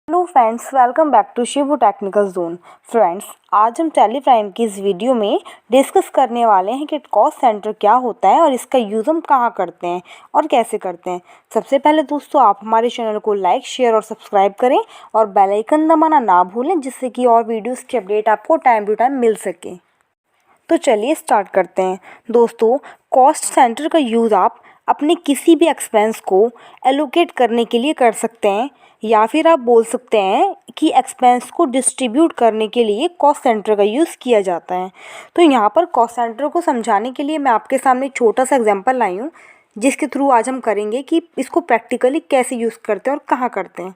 Hello friends, welcome back to Shivu technical zone. Friends, आज हम tally prime की इस वीडियो में डिस्कस करने वाले हैं कि कॉस्ट सेंटर क्या होता है और इसका यूज़ हम कहाँ करते हैं और कैसे करते हैं। सबसे पहले दोस्तों, आप हमारे चैनल को लाइक, शेयर और सब्सक्राइब करें और बेल आइकन दबाना ना भूलें, जिससे कि और वीडियोज़ की अपडेट आपको टाइम टू टाइम मिल सके। तो चलिए स्टार्ट करते हैं। दोस्तों, कॉस्ट सेंटर का यूज़ आप अपने किसी भी एक्सपेंस को एलोकेट करने के लिए कर सकते हैं, या फिर आप बोल सकते हैं कि एक्सपेंस को डिस्ट्रीब्यूट करने के लिए कॉस्ट सेंटर का यूज़ किया जाता है। तो यहाँ पर कॉस्ट सेंटर को समझाने के लिए मैं आपके सामने एक छोटा सा एग्जांपल लाई हूँ, जिसके थ्रू आज हम करेंगे कि इसको प्रैक्टिकली कैसे यूज़ करते हैं और कहाँ करते हैं।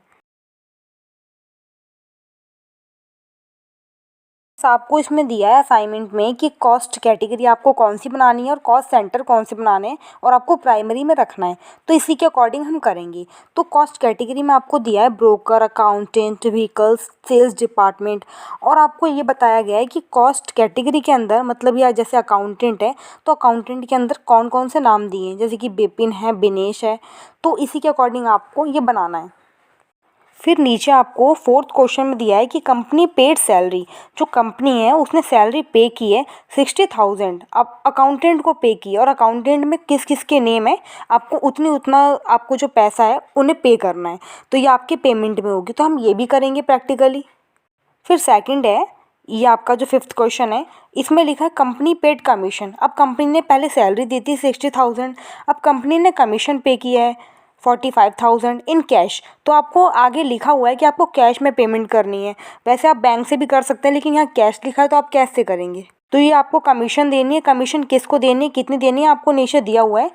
आपको इसमें दिया है असाइनमेंट में कि कॉस्ट कैटेगरी आपको कौन सी बनानी है और कॉस्ट सेंटर कौन से बनाने हैं और आपको प्राइमरी में रखना है। तो इसी के अकॉर्डिंग हम करेंगे। तो कॉस्ट कैटेगरी में आपको दिया है broker, accountant, vehicles, sales department. और आपको ये बताया गया है कि कॉस्ट कैटेगरी के अंदर, मतलब या जैसे अकाउंटेंट है तो अकाउंटेंट के अंदर कौन कौन से नाम दिए हैं, जैसे कि बिपिन है, बिनेश है। तो इसी के अकॉर्डिंग आपको ये बनाना है। फिर नीचे आपको फोर्थ क्वेश्चन में दिया है कि कंपनी पेड सैलरी, जो कंपनी है उसने सैलरी पे की है 60,000, अब अकाउंटेंट को पे की है और अकाउंटेंट में किस किस के नेम है, आपको उतना आपको जो पैसा है उन्हें पे करना है। तो ये आपके पेमेंट में होगी, तो हम ये भी करेंगे प्रैक्टिकली। फिर सेकंड है, ये आपका जो फिफ्थ क्वेश्चन है, इसमें लिखा है कंपनी पेड कमीशन। अब कंपनी ने पहले सैलरी दी थी 60,000, अब कंपनी ने कमीशन पे किया है 45,000 इन कैश। तो आपको आगे लिखा हुआ है कि आपको कैश में पेमेंट करनी है। वैसे आप बैंक से भी कर सकते हैं, लेकिन यहाँ कैश लिखा है तो आप कैश से करेंगे। तो ये आपको कमीशन देनी है। कमीशन किसको देनी है, कितनी देनी है, आपको नीचे दिया हुआ है।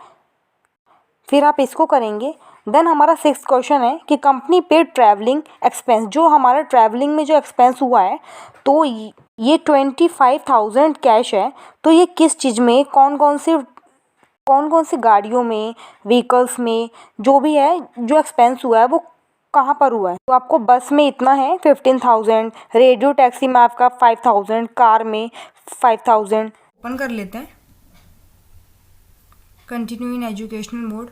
फिर आप इसको करेंगे। देन हमारा सिक्स क्वेश्चन है कि कंपनी पेड ट्रैवलिंग एक्सपेंस, जो हमारा ट्रैवलिंग में जो एक्सपेंस हुआ है, तो ये 25,000 कैश है। तो ये किस चीज़ में, कौन कौन सी गाड़ियों में, व्हीकल्स में, जो भी है जो एक्सपेंस हुआ है वो कहाँ पर हुआ है। तो आपको बस में इतना है 15,000, रेडियो टैक्सी में आपका 5,000, कार में 5,000। ओपन कर लेते हैं, कंटिन्यू इन एजुकेशनल मोड।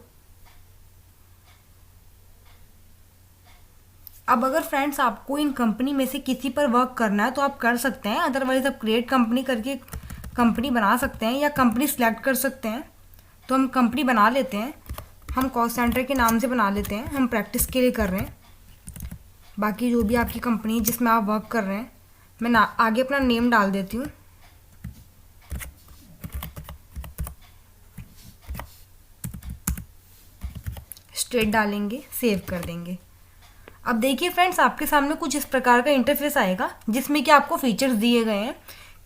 अब अगर फ्रेंड्स आपको इन कंपनी में से किसी पर वर्क करना है तो आप कर सकते हैं, अदरवाइज आप क्रिएट कंपनी करके कंपनी बना सकते हैं या कंपनी सेलेक्ट कर सकते हैं। तो हम कंपनी बना लेते हैं, हम कॉस्ट सेंटर के नाम से बना लेते हैं, हम प्रैक्टिस के लिए कर रहे हैं। बाकी जो भी आपकी कंपनी जिसमें आप वर्क कर रहे हैं, मैं आगे अपना नेम डाल देती हूँ। स्टेट डालेंगे, सेव कर देंगे। अब देखिए फ्रेंड्स, आपके सामने कुछ इस प्रकार का इंटरफेस आएगा, जिसमें कि आपको फीचर्स दिए गए हैं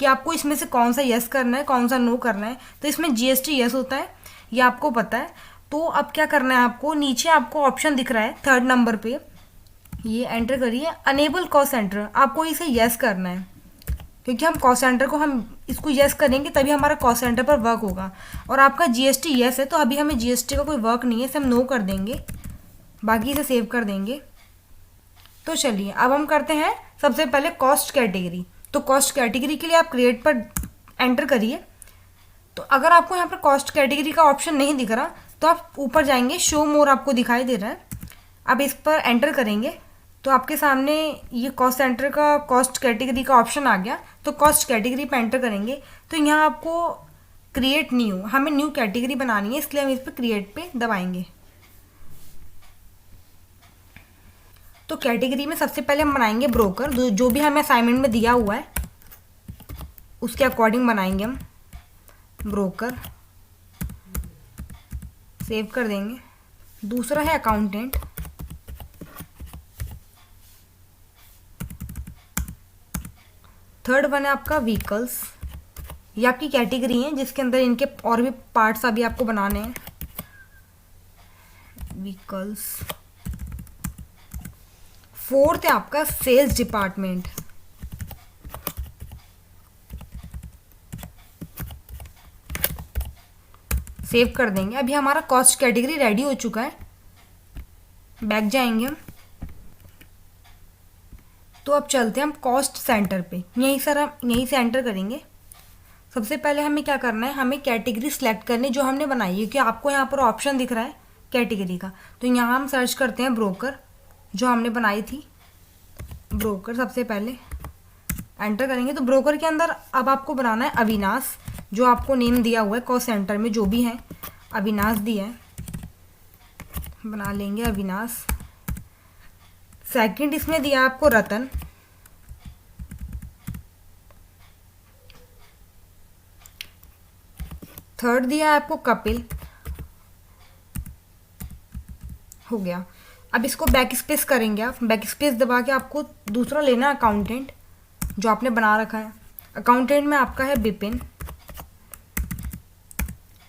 कि आपको इसमें से कौन सा यस करना है, कौन सा नो करना है। तो इसमें जीएसटी यस होता है, ये आपको पता है। तो अब क्या करना है आपको, नीचे आपको ऑप्शन दिख रहा है थर्ड नंबर पे, ये एंटर करिए, अनेबल कॉस्ट सेंटर। आपको इसे यस करना है, क्योंकि हम कॉस्ट सेंटर को, हम इसको यस करेंगे तभी हमारा कॉस्ट सेंटर पर वर्क होगा। और आपका जीएसटी यस है, तो अभी हमें जीएसटी का कोई वर्क नहीं है, इसे हम नो कर देंगे, बाकी इसे सेव कर देंगे। तो चलिए अब हम करते हैं सबसे पहले कॉस्ट कैटेगरी। तो कॉस्ट कैटेगरी के लिए आप क्रिएट पर एंटर करिए। तो अगर आपको यहाँ पर कॉस्ट कैटेगरी का ऑप्शन नहीं दिख रहा तो आप ऊपर जाएंगे, शो मोर आपको दिखाई दे रहा है, अब इस पर एंटर करेंगे तो आपके सामने ये कॉस्ट सेंटर का कॉस्ट कैटेगरी का ऑप्शन आ गया। तो कॉस्ट कैटेगरी पर एंटर करेंगे तो यहाँ आपको क्रिएट न्यू, हमें न्यू कैटेगरी बनानी है, इसलिए हम इस पर क्रिएट पे दबाएंगे। तो कैटेगरी में सबसे पहले हम बनाएंगे ब्रोकर, जो भी हमें असाइनमेंट में दिया हुआ है उसके अकॉर्डिंग बनाएंगे हम ब्रोकर, सेव कर देंगे। दूसरा है अकाउंटेंट, थर्ड वन है आपका व्हीकल्स, ये आपकी कैटेगरी है जिसके अंदर इनके और भी पार्ट्स अभी आपको बनाने हैं, व्हीकल्स। फोर्थ है आपका सेल्स डिपार्टमेंट, सेव कर देंगे। अभी हमारा कॉस्ट कैटेगरी रेडी हो चुका है, बैक जाएंगे हम। तो अब चलते हैं हम कॉस्ट सेंटर पे, यहीं से एंटर करेंगे। सबसे पहले हमें क्या करना है, हमें कैटेगरी सिलेक्ट करनी जो हमने बनाई है, क्योंकि आपको यहाँ पर ऑप्शन दिख रहा है कैटेगरी का। तो यहाँ हम सर्च करते हैं ब्रोकर, जो हमने बनाई थी। ब्रोकर सबसे पहले एंटर करेंगे तो ब्रोकर के अंदर अब आपको बनाना है अविनाश, जो आपको नेम दिया हुआ है कॉस्ट सेंटर में जो भी है अविनाश दिया है, बना लेंगे अविनाश। सेकंड इसमें दिया आपको रतन, थर्ड दिया है आपको कपिल, हो गया। अब इसको बैक स्पेस करेंगे, आप बैक स्पेस दबा के आपको दूसरा लेना है अकाउंटेंट जो आपने बना रखा है। अकाउंटेंट में आपका है बिपिन,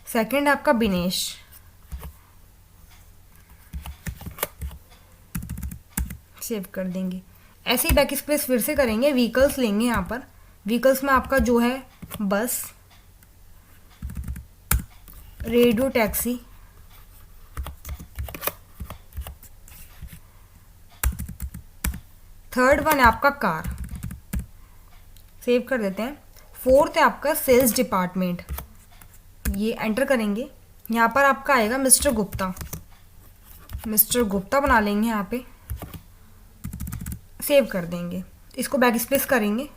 सेकंड आपका बिनेश, सेव कर देंगे। ऐसे ही बैक स्पेस फिर से करेंगे, व्हीकल्स लेंगे यहाँ पर, व्हीकल्स में आपका जो है बस, रेडियो टैक्सी, थर्ड वन है आपका कार, सेव कर देते हैं। फोर्थ है आपका सेल्स डिपार्टमेंट, ये एंटर करेंगे। यहाँ पर आपका आएगा मिस्टर गुप्ता, मिस्टर गुप्ता बना लेंगे यहाँ पे, सेव कर देंगे। इसको बैक स्पेस करेंगे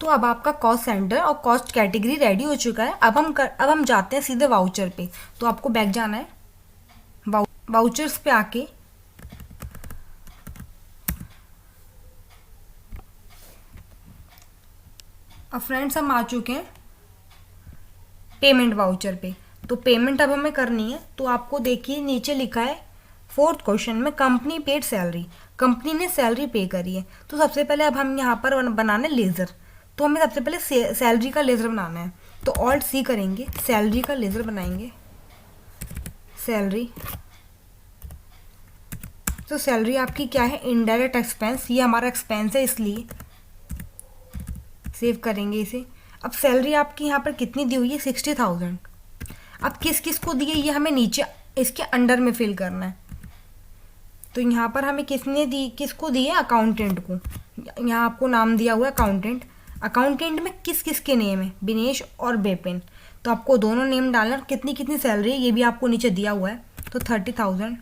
तो अब आपका कॉस्ट सेंटर और कॉस्ट कैटेगरी रेडी हो चुका है। अब हम जाते हैं सीधे वाउचर पे, तो आपको बैक जाना है, वाउचर्स पे आके अब फ्रेंड्स हम आ चुके हैं पेमेंट वाउचर पे। तो पेमेंट अब हमें करनी है, तो आपको देखिए नीचे लिखा है फोर्थ क्वेश्चन में कंपनी पेड सैलरी, कंपनी ने सैलरी पे करी है। तो सबसे पहले अब हम यहाँ पर बनाना है लेज़र, तो हमें सबसे पहले सैलरी का लेज़र बनाना है। तो ऑल्ट सी करेंगे, सैलरी का लेज़र बनाएंगे, सैलरी। तो सैलरी आपकी क्या है, इनडायरेक्ट एक्सपेंस, ये हमारा एक्सपेंस है इसलिए सेव करेंगे इसे। अब सैलरी आपकी यहाँ पर कितनी दी हुई है, 60,000। अब किस किस को दिए ये हमें नीचे इसके अंडर में फिल करना है। तो यहाँ पर हमें किसको दिए, अकाउंटेंट को। यहाँ आपको नाम दिया हुआ है अकाउंटेंट, अकाउंटेंट में किस किस के नेम है, बिनेश और बेपिन, तो आपको दोनों नेम डालना। कितनी कितनी सैलरी है ये भी आपको नीचे दिया हुआ है। तो 30,000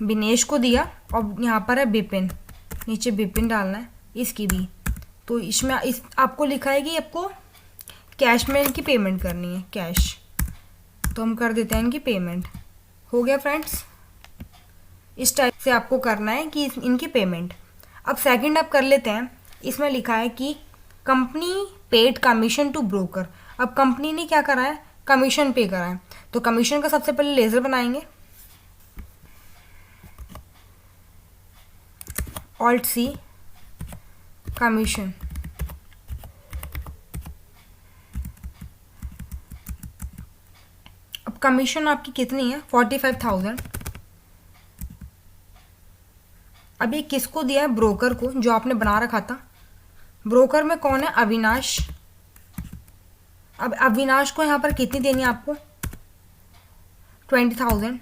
बिनेश को दिया, और यहाँ पर है बिपिन, नीचे बिपिन डालना है इसकी भी। तो इसमें आपको लिखा है कि आपको कैश में इनकी पेमेंट करनी है, कैश, तो हम कर देते हैं इनकी पेमेंट। हो गया फ्रेंड्स, इस टाइप से आपको करना है कि इनकी पेमेंट। अब सेकंड आप कर लेते हैं, इसमें लिखा है कि company paid commission to broker. अब कंपनी ने क्या करा है, कमीशन पे करा है, तो कमीशन का सबसे पहले लेज़र बनाएंगे, ऑल्ट सी, कमीशन। अब कमीशन आपकी कितनी है, 45,000। अब ये किसको दिया है, ब्रोकर को, जो आपने बना रखा था। ब्रोकर में कौन है, अविनाश। अब अविनाश को यहाँ पर कितनी देनी है आपको, 20,000।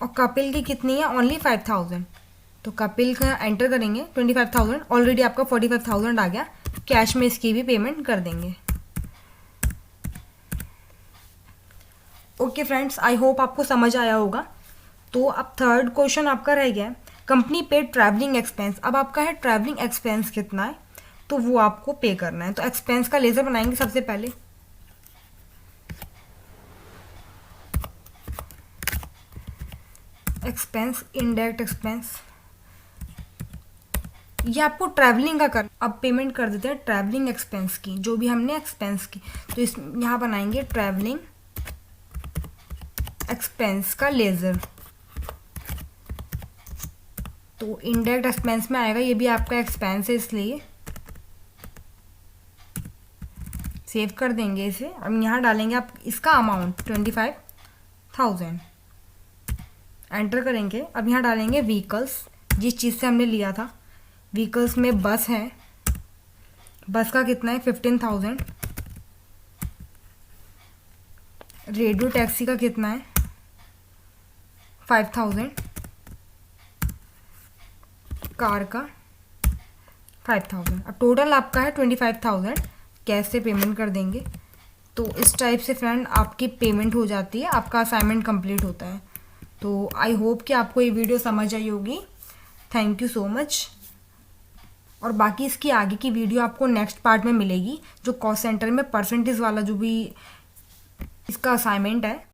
और कपिल की कितनी है, ओनली 5,000। तो कपिल का एंटर करेंगे 25,000, ऑलरेडी आपका 45,000 आ गया। कैश में इसकी भी पेमेंट कर देंगे। ओके फ्रेंड्स, आई होप आपको समझ आया होगा। तो अब थर्ड क्वेश्चन आपका रह गया, कंपनी पेड ट्रैवलिंग एक्सपेंस। अब आपका है ट्रैवलिंग एक्सपेंस कितना है, तो वो आपको पे करना है। तो एक्सपेंस का लेज़र बनाएंगे सबसे पहले, एक्सपेंस, इनडायरेक्ट एक्सपेंस, ये आपको ट्रैवलिंग का कर। अब पेमेंट कर देते हैं ट्रैवलिंग एक्सपेंस की, जो भी हमने एक्सपेंस की। तो इस यहाँ बनाएंगे ट्रैवलिंग एक्सपेंस का लेज़र। तो इनडायरेक्ट एक्सपेंस में आएगा, ये भी आपका एक्सपेंस है इसलिए सेव कर देंगे इसे। अब यहाँ डालेंगे आप इसका अमाउंट 25,000, एंटर करेंगे। अब यहाँ डालेंगे व्हीकल्स, जिस चीज़ से हमने लिया था। व्हीकल्स में बस है, बस का कितना है, 15,000। रेडियो टैक्सी का कितना है, 5,000। कार का 5,000। अब टोटल आपका है 25,000। कैश से पेमेंट कर देंगे। तो इस टाइप से फ्रेंड आपकी पेमेंट हो जाती है, आपका असाइनमेंट कंप्लीट होता है। तो आई होप कि आपको ये वीडियो समझ आई होगी। Thank you so much. और बाकी इसकी आगे की वीडियो आपको नेक्स्ट पार्ट में मिलेगी, जो कॉस्ट सेंटर में परसेंटेज वाला जो भी इसका असाइनमेंट है